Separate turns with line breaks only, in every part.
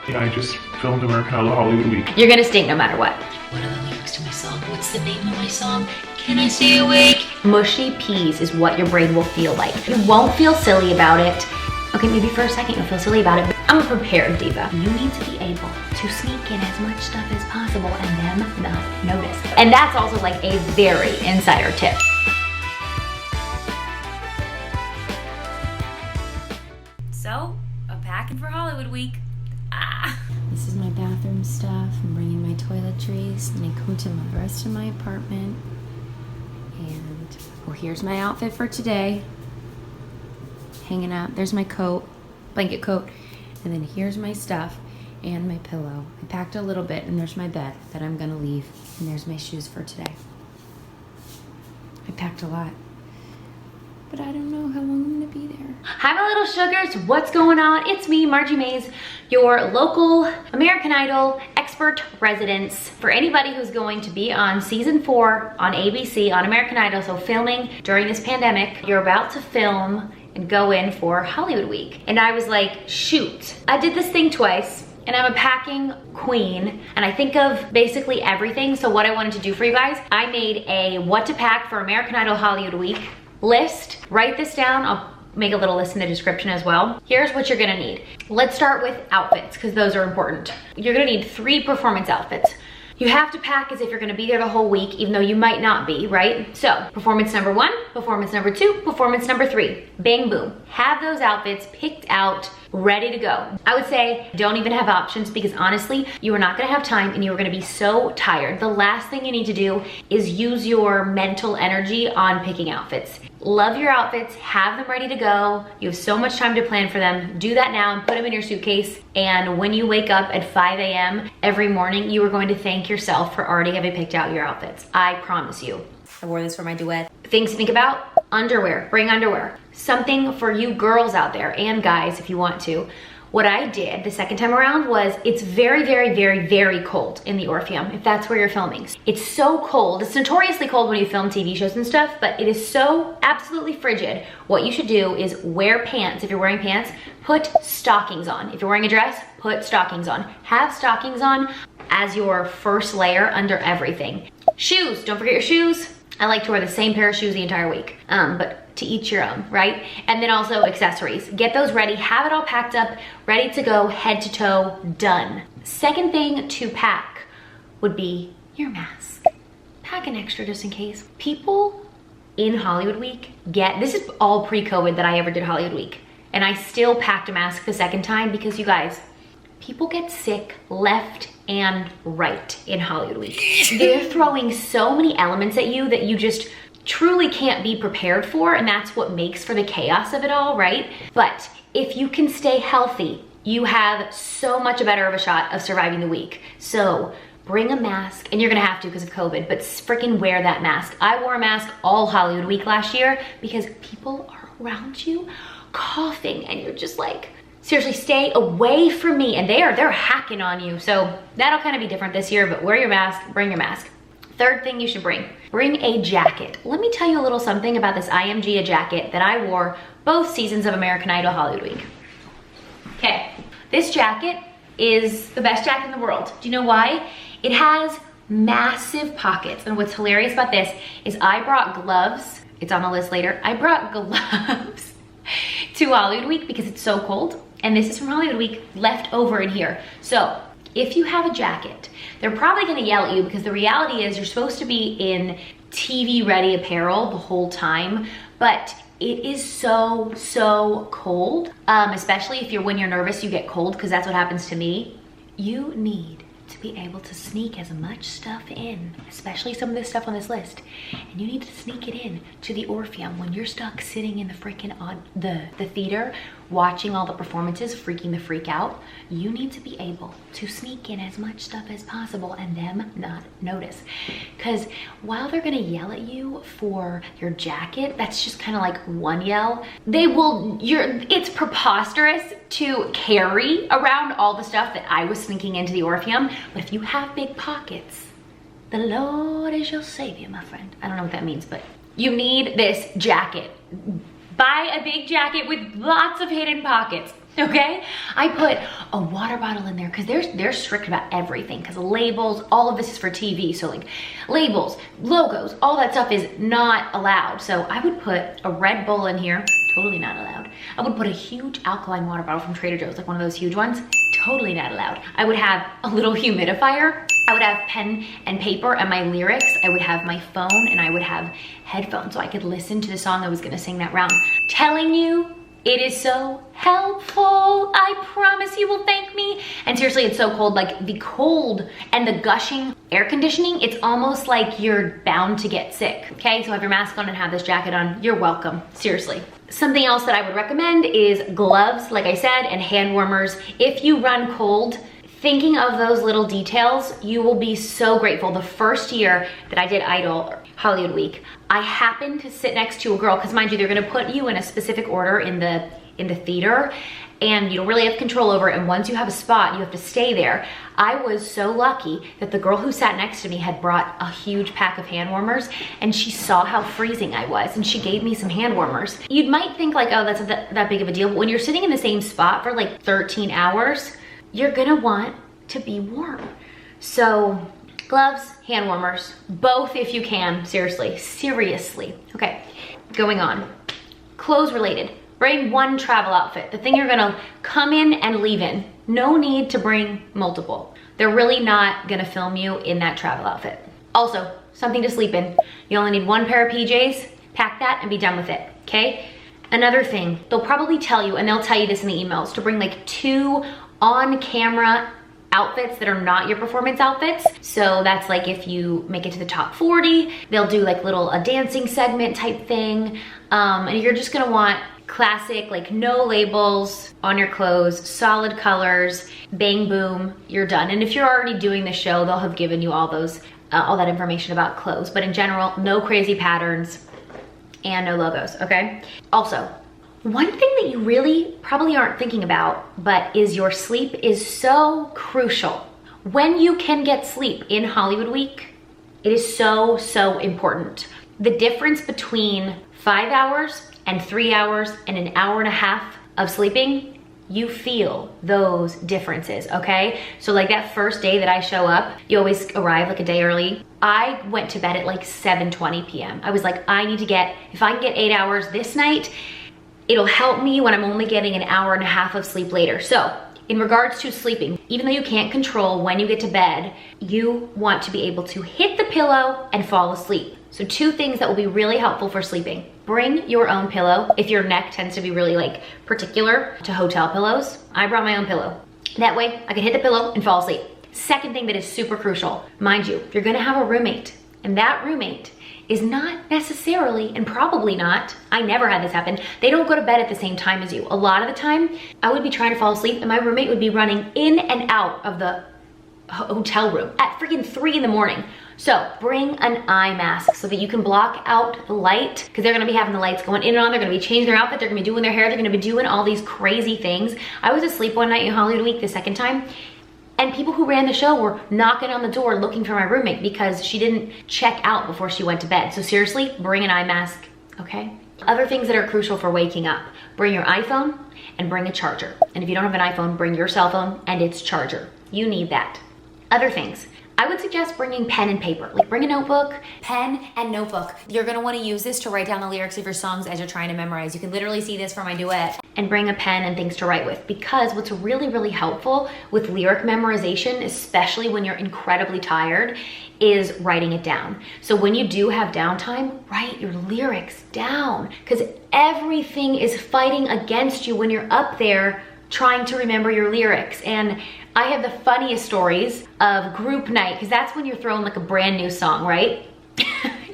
Yeah, I just filmed American Idol Hollywood Week.
You're gonna stink no matter what.
What are the lyrics to my song? What's the name of my song? Can I stay awake?
Mushy peas is what your brain will feel like. You won't feel silly about it. Okay, maybe for a second you'll feel silly about it, but I'm a prepared diva. You need to be able to sneak in as much stuff as possible and them not notice. And that's also like a very insider tip. So, I'm packing for Hollywood Week. This is my bathroom stuff. I'm bringing my toiletries, and I come to the rest of my apartment. And, well, here's my outfit for today. Hanging out. There's my coat, blanket coat, and then here's my stuff and my pillow. I packed a little bit, and there's my bed that I'm gonna leave, and there's my shoes for today. I packed a lot, but I don't know how long I'm gonna be there. Hi, my little sugars. What's going on? It's me, Margie MAYS, your local American Idol expert residence for anybody who's going to be on season 4 on ABC on American Idol. So filming during this pandemic, you're about to film and go in for Hollywood Week. And I was like, shoot. I did this thing twice, and I'm a packing queen, and I think of basically everything. So what I wanted to do for you guys, I made a what to pack for American Idol Hollywood Week list. Write this down. I'll make a little list in the description as well. Here's what you're gonna need. Let's start with outfits, because those are important. You're gonna need 3 performance outfits. You have to pack as if you're gonna be there the whole week, even though you might not be, right? So, performance number 1, performance number 2, performance number 3. Bang, boom. Have those outfits picked out, ready to go. I would say don't even have options, because honestly, you are not gonna have time and you are gonna be so tired. The last thing you need to do is use your mental energy on picking outfits. Love your outfits, have them ready to go. You have so much time to plan for them. Do that now and put them in your suitcase. And when you wake up at 5 a.m. every morning, you are going to thank yourself for already having picked out your outfits. I promise you. I wore this for my duet. Things to think about: underwear, bring underwear. Something for you girls out there, and guys if you want to. What I did the second time around was, it's very, very, very, very cold in the Orpheum, if that's where you're filming. It's so cold. It's notoriously cold when you film TV shows and stuff, but it is so absolutely frigid. What you should do is wear pants. If you're wearing pants, put stockings on. If you're wearing a dress, put stockings on. Have stockings on as your first layer under everything. Shoes, don't forget your shoes. I like to wear the same pair of shoes the entire week, but to each your own, right? And then also accessories. Get those ready, have it all packed up, ready to go, head to toe, done. Second thing to pack would be your mask. Pack an extra just in case. People in Hollywood Week this is all pre-COVID that I ever did Hollywood Week, and I still packed a mask the second time, because you guys, people get sick left and right in Hollywood Week. They're throwing so many elements at you that you just truly can't be prepared for, and that's what makes for the chaos of it all, right? But if you can stay healthy, you have so much better of a shot of surviving the week. So bring a mask, and you're gonna have to because of COVID, but freaking wear that mask. I wore a mask all Hollywood Week last year because people are around you coughing, and you're just like, seriously, stay away from me. And they're hacking on you. So that'll kind of be different this year, but wear your mask, bring your mask. Third thing you should bring a jacket. Let me tell you a little something about this IMG jacket that I wore both seasons of American Idol Hollywood Week. Okay, this jacket is the best jacket in the world. Do you know why? It has massive pockets. And what's hilarious about this is I brought gloves. It's on the list later. I brought gloves to Hollywood Week because it's so cold. And this is from Hollywood Week left over in here. So if you have a jacket, they're probably gonna yell at you, because the reality is you're supposed to be in TV ready apparel the whole time, but it is so, so cold. Especially if when you're nervous, you get cold, because that's what happens to me. You need to be able to sneak as much stuff in, especially some of this stuff on this list. And you need to sneak it in to the Orpheum when you're stuck sitting in the freaking the theater watching all the performances, freaking the freak out. You need to be able to sneak in as much stuff as possible and them not notice. Because while they're gonna yell at you for your jacket, that's just kind of like one yell. It's preposterous to carry around all the stuff that I was sneaking into the Orpheum. But if you have big pockets, the Lord is your savior, my friend. I don't know what that means, but you need this jacket. Buy a big jacket with lots of hidden pockets. Okay, I put a water bottle in there because they're strict about everything, because labels, all of this is for TV, so like labels, logos, all that stuff is not allowed. So I would put a Red Bull in here, totally not allowed. I would put a huge alkaline water bottle from Trader Joe's, like one of those huge ones, totally not allowed. I would have a little humidifier. I would have pen and paper and my lyrics. I would have my phone, and I would have headphones so I could listen to the song I was gonna sing that round. Telling you, it is so helpful. I promise you will thank me. And seriously, it's so cold. Like the cold and the gushing air conditioning, it's almost like you're bound to get sick. Okay, so have your mask on and have this jacket on. You're welcome, seriously. Something else that I would recommend is gloves, like I said, and hand warmers. If you run cold, thinking of those little details, you will be so grateful. The first year that I did Idol Hollywood Week, I happened to sit next to a girl, because mind you, they're gonna put you in a specific order in the theater, and you don't really have control over it, and once you have a spot, you have to stay there. I was so lucky that the girl who sat next to me had brought a huge pack of hand warmers, and she saw how freezing I was, and she gave me some hand warmers. You might think like, oh, that's that big of a deal, but when you're sitting in the same spot for like 13 hours, you're gonna want to be warm. So gloves, hand warmers, both if you can, seriously. Okay, going on. Clothes related, bring one travel outfit, the thing you're gonna come in and leave in. No need to bring multiple. They're really not gonna film you in that travel outfit. Also, something to sleep in. You only need one pair of PJs, pack that and be done with it, okay? Another thing, they'll probably tell you, and they'll tell you this in the emails, to bring like 2 on-camera outfits that are not your performance outfits. So that's like if you make it to the top 40, they'll do like a dancing segment type thing. And you're just gonna want classic, like no labels on your clothes, solid colors, bang boom, you're done. And if you're already doing the show, they'll have given you all that information about clothes. But in general, no crazy patterns and no logos, okay? Also, one thing that you really probably aren't thinking about, but is your sleep is so crucial. When you can get sleep in Hollywood Week, it is so important. The difference between 5 hours and 3 hours and an hour and a half of sleeping, you feel those differences, okay? So like that first day that I show up, you always arrive like a day early. I went to bed at like 7:20 p.m. I was like, if I can get 8 hours this night, it'll help me when I'm only getting an hour and a half of sleep later. So in regards to sleeping, even though you can't control when you get to bed, you want to be able to hit the pillow and fall asleep. So 2 things that will be really helpful for sleeping. Bring your own pillow. If your neck tends to be really like particular to hotel pillows, I brought my own pillow. That way I can hit the pillow and fall asleep. Second thing that is super crucial, mind you, you're gonna have a roommate, and that roommate is not necessarily, and probably not, I never had this happen, they don't go to bed at the same time as you. A lot of the time, I would be trying to fall asleep and my roommate would be running in and out of the hotel room at freaking 3 in the morning. So bring an eye mask so that you can block out the light, because they're gonna be having the lights going in and on, they're gonna be changing their outfit, they're gonna be doing their hair, they're gonna be doing all these crazy things. I was asleep one night in Hollywood Week the second time, and people who ran the show were knocking on the door looking for my roommate because she didn't check out before she went to bed. So seriously, bring an eye mask, okay? Other things that are crucial for waking up, bring your iPhone and bring a charger. And if you don't have an iPhone, bring your cell phone and its charger. You need that. Other things, I would suggest bringing pen and paper. Like bring a notebook, pen and notebook. You're gonna wanna use this to write down the lyrics of your songs as you're trying to memorize. You can literally see this for my duet. And bring a pen and things to write with, because what's really helpful with lyric memorization, especially when you're incredibly tired, is writing it down. So when you do have downtime, write your lyrics down, because everything is fighting against you when you're up there trying to remember your lyrics. And I have the funniest stories of group night, because that's when you're throwing like a brand new song, right?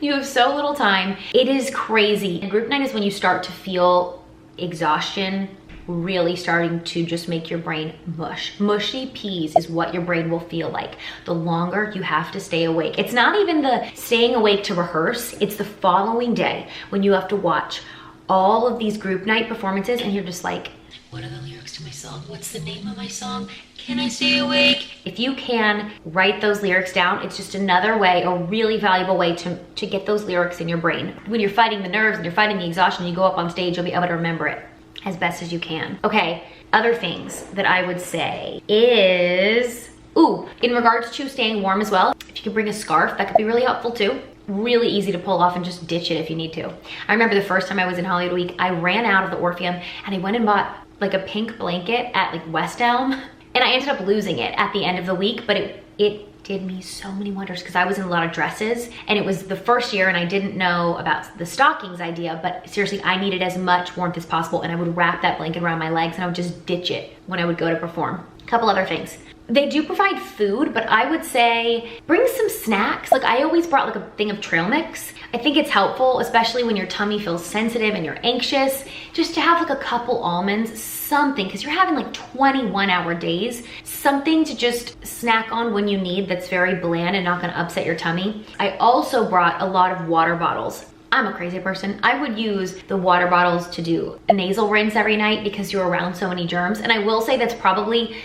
You have so little time. It is crazy. And group night is when you start to feel exhaustion really starting to just make your brain mush. Mushy peas is what your brain will feel like the longer you have to stay awake. It's not even the staying awake to rehearse, it's the following day when you have to watch all of these group night performances and you're just like,
what are the lyrics to my song? What's the name of my song? Can I stay awake?
If you can write those lyrics down, it's just another way, a really valuable way to get those lyrics in your brain. When you're fighting the nerves and you're fighting the exhaustion, you go up on stage, you'll be able to remember it as best as you can. Okay, Other things that I would say is, ooh, in regards to staying warm as well, if you could bring a scarf, that could be really helpful too. Really easy to pull off and just ditch it if you need to. I remember the first time I was in Hollywood Week, I ran out of the Orpheum and I went and bought like a pink blanket at like West Elm, and I ended up losing it at the end of the week, but it did me so many wonders because I was in a lot of dresses and it was the first year and I didn't know about the stockings idea, but seriously, I needed as much warmth as possible, and I would wrap that blanket around my legs and I would just ditch it when I would go to perform. A couple other things. They do provide food, but I would say bring some snacks. Like I always brought like a thing of trail mix. I think it's helpful, especially when your tummy feels sensitive and you're anxious, just to have like a couple almonds, something, because you're having like 21-hour days, something to just snack on when you need that's very bland and not gonna upset your tummy. I also brought a lot of water bottles. I'm a crazy person. I would use the water bottles to do a nasal rinse every night because you're around so many germs. And I will say that's probably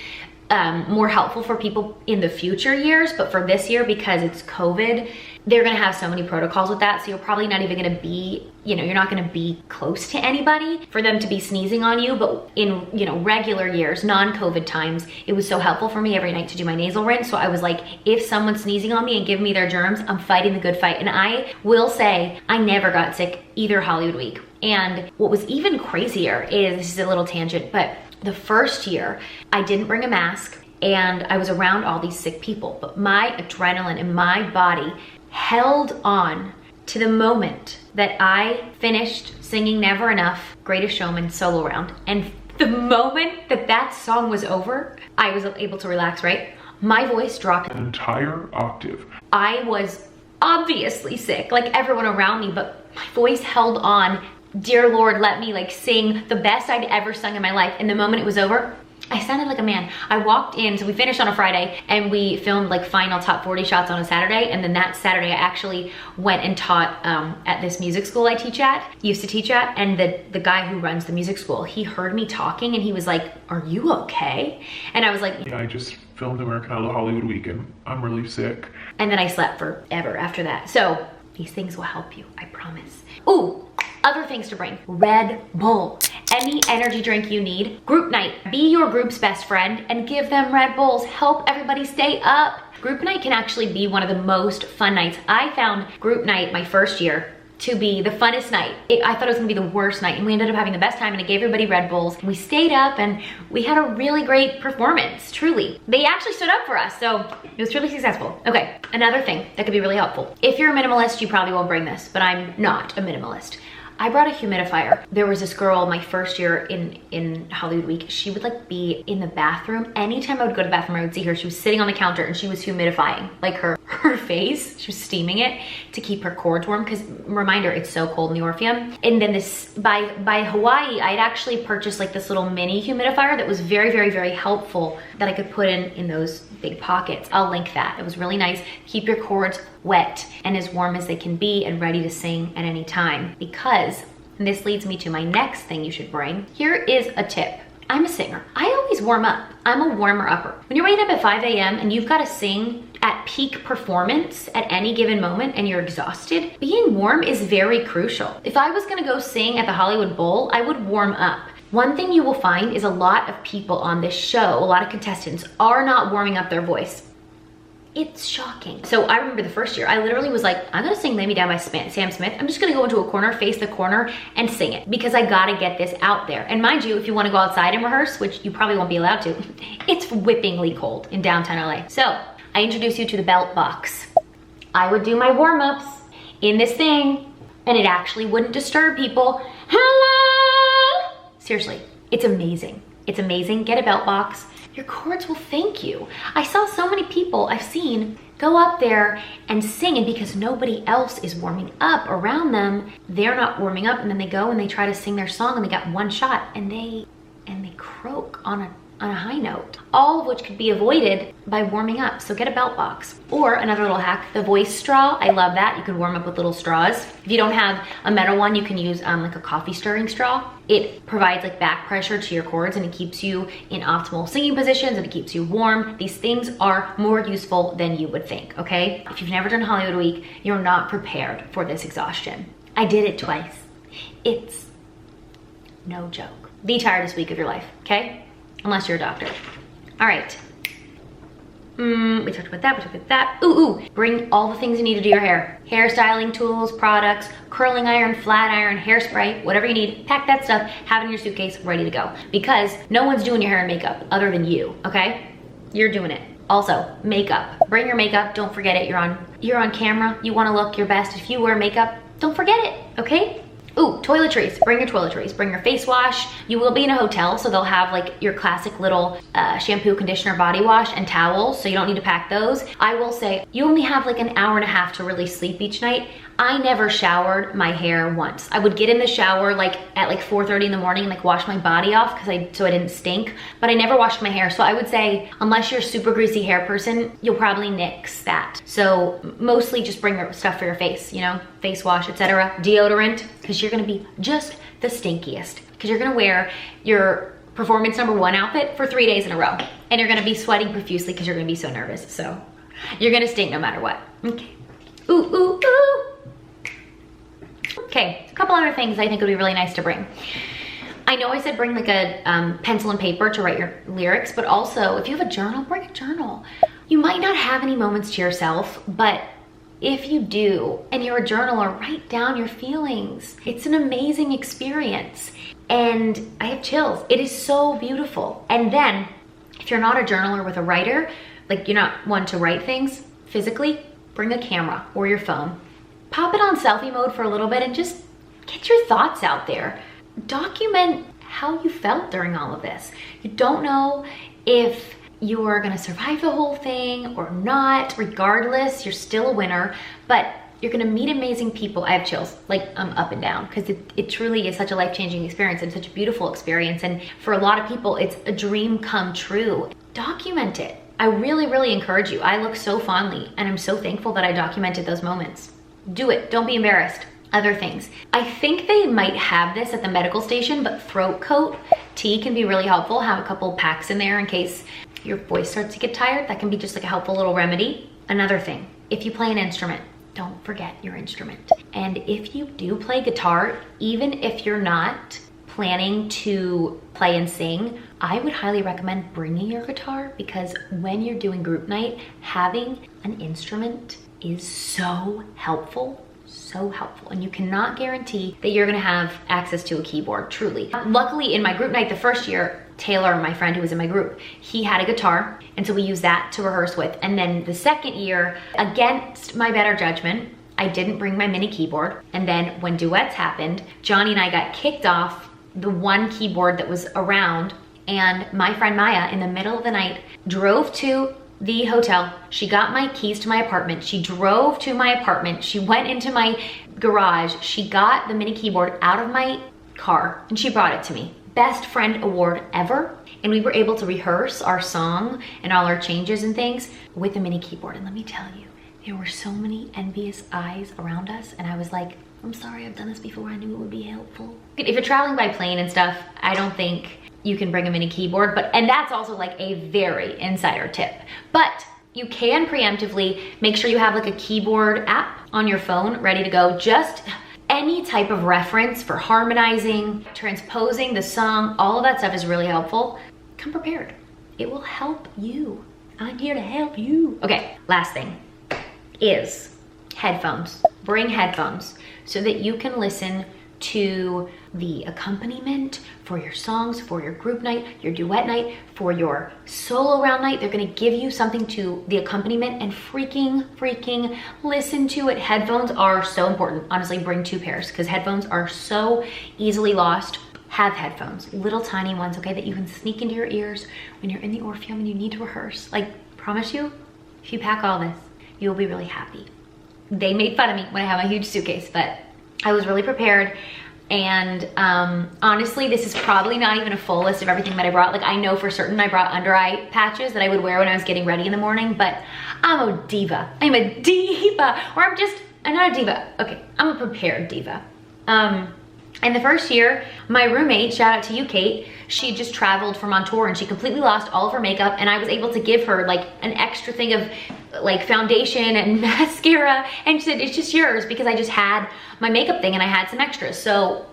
more helpful for people in the future years, but for this year, because it's COVID, they're gonna have so many protocols with that, so you're probably not even gonna be, you're not gonna be close to anybody for them to be sneezing on you. But in, regular years, non-COVID times, it was so helpful for me every night to do my nasal rinse. So I was like, if someone's sneezing on me and giving me their germs, I'm fighting the good fight. And I will say, I never got sick either Hollywood Week. And what was even crazier is, this is a little tangent, but the first year, I didn't bring a mask and I was around all these sick people, but my adrenaline in my body held on to the moment that I finished singing Never Enough, Greatest Showman solo round. And the moment that that song was over, I was able to relax, right? My voice dropped
an entire octave.
I was obviously sick, like everyone around me, but my voice held on. Dear Lord, let me like sing the best I'd ever sung in my life. And the moment it was over, I sounded like a man. I walked in, so we finished on a Friday and we filmed like final top 40 shots on a Saturday. And then that Saturday I actually went and taught at this music school I used to teach at. And the guy who runs the music school, he heard me talking and he was like, "Are you okay?" And I was like,
"Yeah, I just filmed American Idol Hollywood Week and I'm really sick."
And then I slept forever after that. So these things will help you, I promise. Ooh. Other things to bring: Red Bull, any energy drink you need. Group night, be your group's best friend and give them Red Bulls. Help everybody stay up. Group night can actually be one of the most fun nights. I found group night my first year to be the funnest night. I thought it was gonna be the worst night, and we ended up having the best time, and I gave everybody Red Bulls. We stayed up and we had a really great performance, truly. They actually stood up for us, so it was really successful. Okay, another thing that could be really helpful. If you're a minimalist, you probably won't bring this, but I'm not a minimalist. I brought a humidifier. There was this girl my first year in Hollywood Week. She would like be in the bathroom. Anytime I would go to the bathroom, I would see her. She was sitting on the counter and she was humidifying like her face. She was steaming it to keep her cords warm, because reminder, it's so cold in the Orpheum. And then this, by Hawaii, I'd actually purchased like this little mini humidifier that was very, very, very helpful that I could put in those big pockets. I'll link that. It was really nice. Keep your cords wet and as warm as they can be and ready to sing at any time, because, and this leads me to my next thing you should bring. Here is a tip. I'm a singer. I always warm up. I'm a warmer upper. When you're waking up at 5 a.m. and you've got to sing at peak performance at any given moment and you're exhausted, being warm is very crucial. If I was gonna go sing at the Hollywood Bowl, I would warm up. One thing you will find is a lot of people on this show, a lot of contestants, are not warming up their voice. It's shocking. So I remember the first year, I literally was like, I'm gonna sing Lay Me Down by Sam Smith. I'm just gonna go into a corner, face the corner, and sing it, because I gotta get this out there. And mind you, if you wanna go outside and rehearse, which you probably won't be allowed to, it's whippingly cold in downtown LA. So I introduce you to the belt box. I would do my warm-ups in this thing, and it actually wouldn't disturb people. Hello! Seriously, it's amazing. It's amazing. Get a belt box. Your cords will thank you. I saw so many people I've seen go up there and sing, and because nobody else is warming up around them, they're not warming up, and then they go and they try to sing their song and they got one shot and they croak on a high note, all of which could be avoided by warming up. So get a belt box. Or another little hack, the voice straw. I love that. You can warm up with little straws. If you don't have a metal one, you can use like a coffee stirring straw. It provides like back pressure to your cords, and it keeps you in optimal singing positions, and it keeps you warm. These things are more useful than you would think, okay? If you've never done Hollywood Week, you're not prepared for this exhaustion. I did it twice. It's no joke. The tiredest week of your life, okay? unless you're a doctor. All right. We talked about that, we talked about that. Ooh, bring all the things you need to do your hair. Hairstyling tools, products, curling iron, flat iron, hairspray, whatever you need. Pack that stuff, have it in your suitcase, ready to go. Because no one's doing your hair and makeup other than you, okay? You're doing it. Also, makeup. Bring your makeup, don't forget it. You're on camera, you wanna look your best. If you wear makeup, don't forget it, okay? Ooh, toiletries, bring your toiletries, bring your face wash. You will be in a hotel, so they'll have like your classic little shampoo, conditioner, body wash, and towels, so you don't need to pack those. I will say, you only have like an hour and a half to really sleep each night. I never showered my hair once. I would get in the shower like at like 4:30 in the morning and like wash my body off so I didn't stink, but I never washed my hair. So I would say, unless you're a super greasy hair person, you'll probably nix that. So mostly just bring your stuff for your face, you know, face wash, etc. Deodorant, because you're gonna be just the stinkiest, because you're gonna wear your performance #1 outfit for 3 days in a row, and you're gonna be sweating profusely because you're gonna be so nervous. So you're gonna stink no matter what. Okay. Ooh, ooh, ooh. Okay, a couple other things I think would be really nice to bring. I know I said bring like a pencil and paper to write your lyrics, but also if you have a journal, bring a journal. You might not have any moments to yourself, but if you do, and you're a journaler, write down your feelings. It's an amazing experience. And I have chills. It is so beautiful. And then, if you're not a journaler with a writer, like you're not one to write things physically, bring a camera or your phone. Pop it on selfie mode for a little bit and just get your thoughts out there. Document how you felt during all of this. You don't know if you're gonna survive the whole thing or not. Regardless, you're still a winner, but you're gonna meet amazing people. I have chills, like I'm up and down, because it truly is such a life-changing experience and such a beautiful experience. And for a lot of people, it's a dream come true. Document it. I really, really encourage you. I look so fondly and I'm so thankful that I documented those moments. Do it, don't be embarrassed. Other things. I think they might have this at the medical station, but throat coat tea can be really helpful. Have a couple packs in there in case your voice starts to get tired. That can be just like a helpful little remedy. Another thing, if you play an instrument, don't forget your instrument. And if you do play guitar, even if you're not planning to play and sing, I would highly recommend bringing your guitar, because when you're doing group night, having an instrument is so helpful, and you cannot guarantee that you're gonna have access to a keyboard, truly. Luckily, in my group night the first year, Taylor, my friend who was in my group, he had a guitar, and so we used that to rehearse with. And then the second year, against my better judgment, I didn't bring my mini keyboard. And then when duets happened, Johnny and I got kicked off the one keyboard that was around, and my friend Maya, in the middle of the night, drove to the hotel. She got my keys to my apartment. She drove to my apartment. She went into my garage. She got the mini keyboard out of my car and she brought it to me. Best friend award ever. And we were able to rehearse our song and all our changes and things with the mini keyboard. And let me tell you, there were so many envious eyes around us. And I was like, I'm sorry, I've done this before. I knew it would be helpful. If you're traveling by plane and stuff, I don't think you can bring a mini keyboard, and that's also like a very insider tip. But you can preemptively make sure you have like a keyboard app on your phone ready to go. Just any type of reference for harmonizing, transposing the song, all of that stuff is really helpful. Come prepared. It will help you. I'm here to help you. Okay, last thing is headphones. Bring headphones so that you can listen to the accompaniment for your songs, for your group night, your duet night, for your solo round night. They're gonna give you something to the accompaniment and freaking listen to it. Headphones are so important. Honestly, bring 2 pairs, because headphones are so easily lost. Have headphones, little tiny ones, okay, that you can sneak into your ears when you're in the Orpheum and you need to rehearse. Like, promise you, if you pack all this, you'll be really happy. They made fun of me when I had my huge suitcase, but I was really prepared. And honestly, this is probably not even a full list of everything that I brought. Like, I know for certain I brought under eye patches that I would wear when I was getting ready in the morning, but I'm a diva. I'm a diva, or I'm not a diva. Okay, I'm a prepared diva. In the first year, my roommate, shout out to you, Kate, she just traveled from on tour and she completely lost all of her makeup, and I was able to give her like an extra thing of like foundation and mascara, and she said, it's just yours, because I just had my makeup thing and I had some extras. So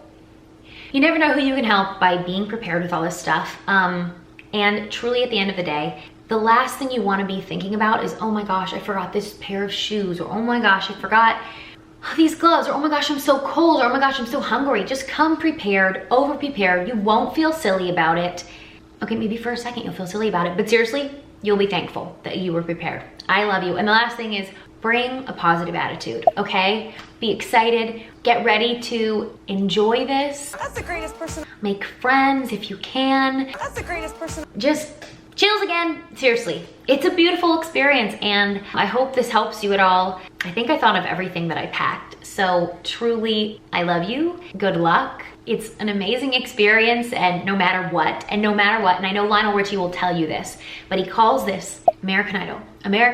you never know who you can help by being prepared with all this stuff. And truly at the end of the day, the last thing you wanna be thinking about is, oh my gosh, I forgot this pair of shoes, or oh my gosh, I forgot these gloves, or oh my gosh, I'm so cold, or oh my gosh, I'm so hungry. Just come prepared, over prepared. You won't feel silly about it. Okay, maybe for a second you'll feel silly about it, but seriously, you'll be thankful that you were prepared. I love you. And the last thing is, bring a positive attitude, okay? Be excited, get ready to enjoy this.
That's the greatest person.
Make friends if you can.
That's the greatest person.
Just chills again, seriously. It's a beautiful experience and I hope this helps you at all. I think I thought of everything that I packed. So truly, I love you, good luck. It's an amazing experience and no matter what, and I know Lionel Richie will tell you this, but he calls this American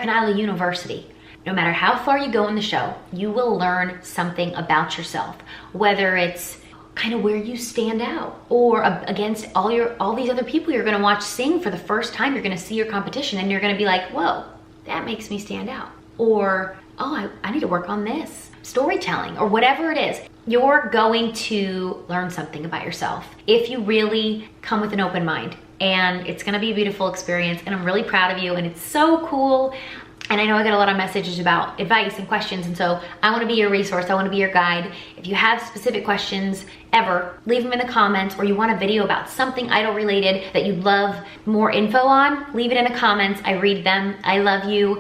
Idol University. No matter how far you go in the show, you will learn something about yourself, whether it's kind of where you stand out or against all these other people you're gonna watch sing for the first time. You're gonna see your competition and you're gonna be like, whoa, that makes me stand out. Or, oh, I need to work on this. Storytelling or whatever it is. You're going to learn something about yourself if you really come with an open mind. And it's gonna be a beautiful experience and I'm really proud of you and it's so cool. And I know I get a lot of messages about advice and questions, and so I wanna be your resource, I wanna be your guide. If you have specific questions ever, leave them in the comments, or you want a video about something idol related that you'd love more info on, leave it in the comments, I read them, I love you,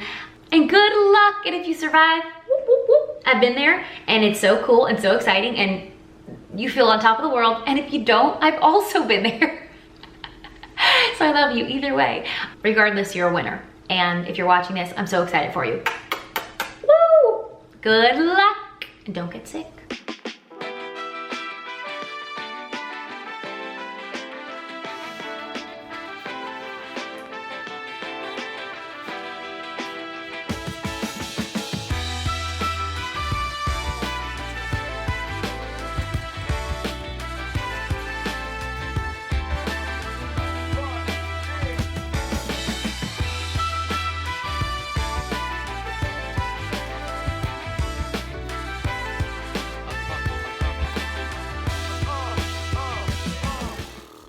and good luck, and if you survive, whoop, whoop, whoop. I've been there, and it's so cool and so exciting, and you feel on top of the world, and if you don't, I've also been there. So I love you either way. Regardless, you're a winner. And if you're watching this, I'm so excited for you. Woo! Good luck, and don't get sick.